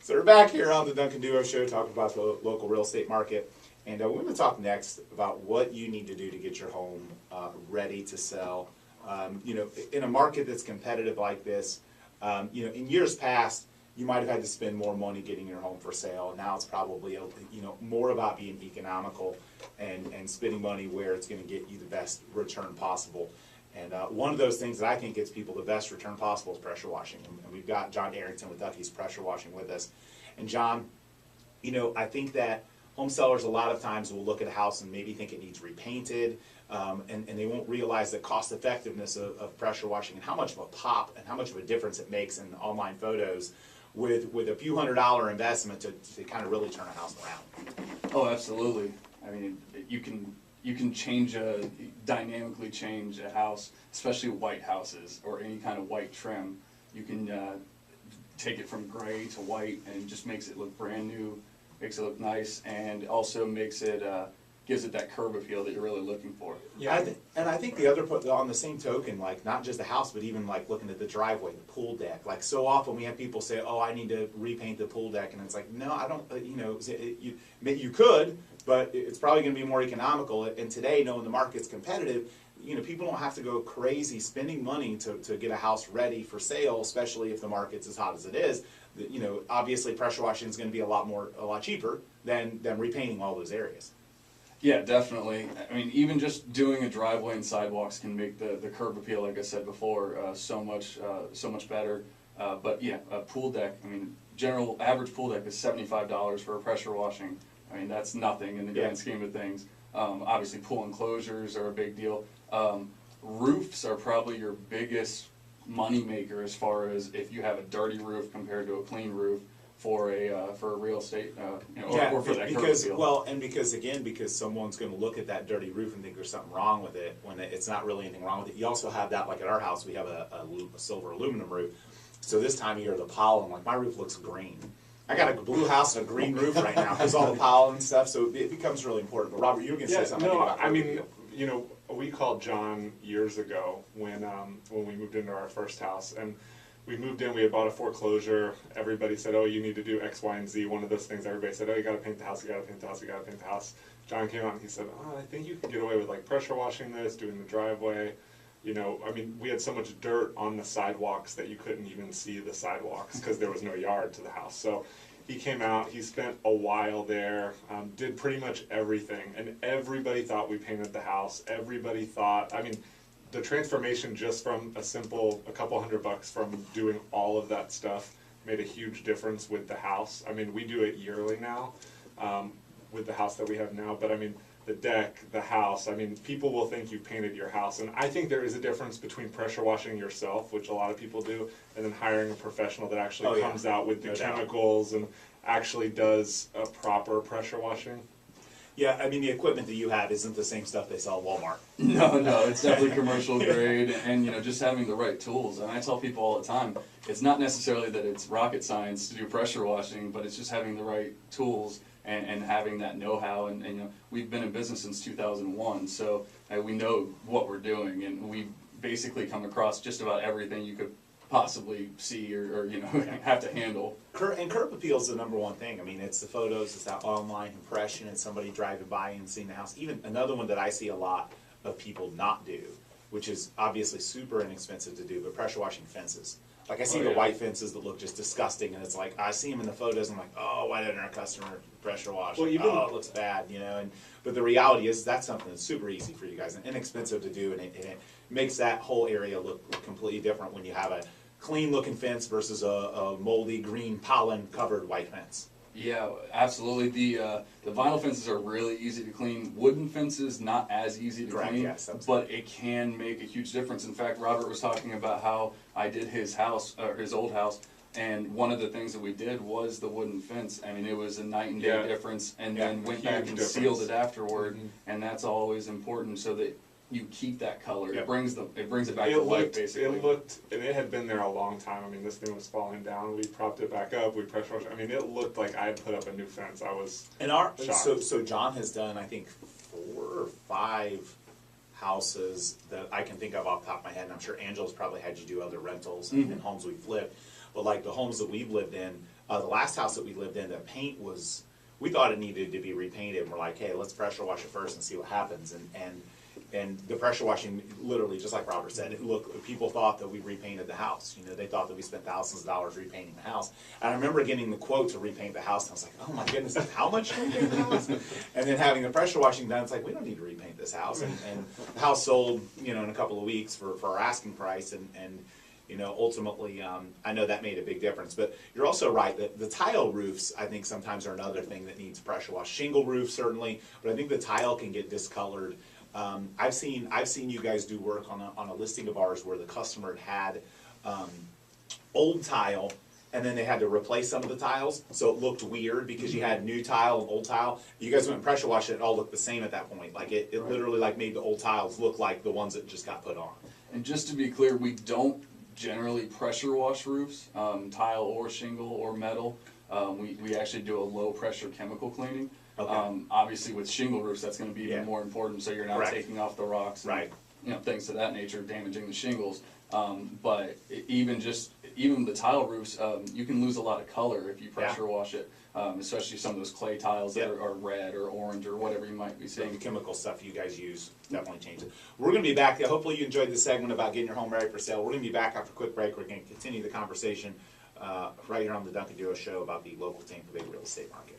So we're back here on the Duncan Duo Show talking about the local real estate market. And we're going to talk next about what you need to do to get your home ready to sell. In a market that's competitive like this, in years past, you might have had to spend more money getting your home for sale. Now it's probably more about being economical and spending money where it's going to get you the best return possible. And one of those things that I think gets people the best return possible is pressure washing. And we've got John Arrington with Ducky's Pressure Washing with us. And John, I think that home sellers a lot of times will look at a house and maybe think it needs repainted, and they won't realize the cost effectiveness of pressure washing and how much of a pop and how much of a difference it makes in online photos with a few $100 investment to kind of really turn a house around. Oh, absolutely. I mean, you can dynamically change a house, especially white houses or any kind of white trim. You can take it from gray to white and it just makes it look brand new, makes it look nice, and also makes it gives it that curb appeal that you're really looking for. Yeah, I think the other, on the same token, like not just the house, but even like looking at the driveway, the pool deck. Like so often we have people say, "Oh, I need to repaint the pool deck," and it's like, no, I don't. You could, but it's probably going to be more economical. And today, knowing the market's competitive, people don't have to go crazy spending money to get a house ready for sale, especially if the market's as hot as it is. Obviously, pressure washing is going to be a lot cheaper than repainting all those areas. Yeah, definitely. I mean, even just doing a driveway and sidewalks can make the curb appeal, like I said before, so much better. But yeah, a pool deck. I mean, average pool deck is $75 for a pressure washing. I mean, that's nothing in the grand scheme of things. Obviously, pool enclosures are a big deal. Roofs are probably your biggest money maker as far as if you have a dirty roof compared to a clean roof for a real estate, or for that curb appeal. Because someone's going to look at that dirty roof and think there's something wrong with it when it's not really anything wrong with it. You also have that, like at our house, we have a silver aluminum roof. So this time of year, the pollen, like my roof looks green. I got a blue house and a green roof right now because all the pollen and stuff. So it becomes really important. But Robert, you were going to say something about that. We called John years ago when we moved into our first house, and we moved in, we had bought a foreclosure. Everybody said, "Oh, you need to do X, Y, and Z." One of those things everybody said, "Oh, you got to paint the house, you got to paint the house, you got to paint the house." John came out and he said, "Oh, I think you can get away with like pressure washing this, doing the driveway." We had so much dirt on the sidewalks that you couldn't even see the sidewalks because there was no yard to the house. So he came out, he spent a while there, did pretty much everything, and everybody thought we painted the house. Everybody thought, the transformation just from a couple $100 from doing all of that stuff made a huge difference with the house. We do it yearly now with the house that we have now, but the deck, the house, people will think you painted your house. And I think there is a difference between pressure washing yourself, which a lot of people do, and then hiring a professional that actually comes out with the chemicals and actually does a proper pressure washing. Yeah, the equipment that you have isn't the same stuff they sell at Walmart. No, it's definitely commercial grade, and just having the right tools. And I tell people all the time, it's not necessarily that it's rocket science to do pressure washing, but it's just having the right tools and having that know-how. And we've been in business since 2001, so we know what we're doing, and we basically come across just about everything you could possibly see or have to handle. And curb appeal is the number one thing. It's the photos, it's that online impression, and somebody driving by and seeing the house. Even another one that I see a lot of people not do, which is obviously super inexpensive to do, but pressure washing fences. Like I see the white fences that look just disgusting, and it's like I see them in the photos, and I'm like, oh, why didn't our customer pressure wash? Well, it looks bad, but the reality is that's something that's super easy for you guys and inexpensive to do, and it makes that whole area look completely different when you have a clean looking fence versus a moldy green pollen covered white fence. Yeah, absolutely. The vinyl fences are really easy to clean. Wooden fences, not as easy to clean, yes, but it can make a huge difference. In fact, Robert was talking about how I did his house, or his old house, and one of the things that we did was the wooden fence. It was a night and day difference, and then went back and sealed it afterward, and that's always important so that you keep that color. It brings it back to life, basically. And it had been there a long time. This thing was falling down. We propped it back up. We pressure washed it. It looked like I had put up a new fence. I was shocked. So John has done, I think, 4 or 5 houses that I can think of off the top of my head, and I'm sure Angela's probably had you do other rentals and homes we've lived. But like the homes that we've lived in, The last house that we lived in, the paint was, we thought it needed to be repainted, and we're like, hey, let's pressure wash it first and see what happens. And the pressure washing, literally, just like Robert said, people thought that we repainted the house. You know, they thought that we spent thousands of dollars repainting the house. And I remember getting the quote to repaint the house, and I was like, oh my goodness, how much to repaint the house? And then having the pressure washing done, it's like, we don't need to repaint this house. And the house sold, you know, in a couple of weeks for our asking price, and you know, ultimately, I know that made a big difference. But you're also right that the tile roofs, I think, sometimes are another thing that needs pressure wash. Shingle roofs, certainly, but I think the tile can get discolored. I've seen you guys do work on a listing of ours where the customer had old tile, and then they had to replace some of the tiles, so it looked weird because you had new tile and old tile. You guys went and pressure washed it, it all looked the same at that point. Like it literally like made the old tiles look like the ones that just got put on. And just to be clear, we don't generally pressure wash roofs, tile or shingle or metal. We actually do a low pressure chemical cleaning. Okay. Obviously with shingle roofs, that's gonna be even Yeah. more important, so you're not Correct. taking off the rocks and, Right. you know, things of that nature, damaging the shingles. But even the tile roofs, you can lose a lot of color if you pressure wash it, especially some of those clay tiles that Yep. are red or orange or whatever you might be So the seeing. chemical stuff you guys use definitely changes. We're going to be back. Hopefully you enjoyed this segment about getting your home ready for sale. We're going to be back after a quick break. We're going to continue the conversation right here on the Duncan Duo Show about the local Tampa Bay real estate market.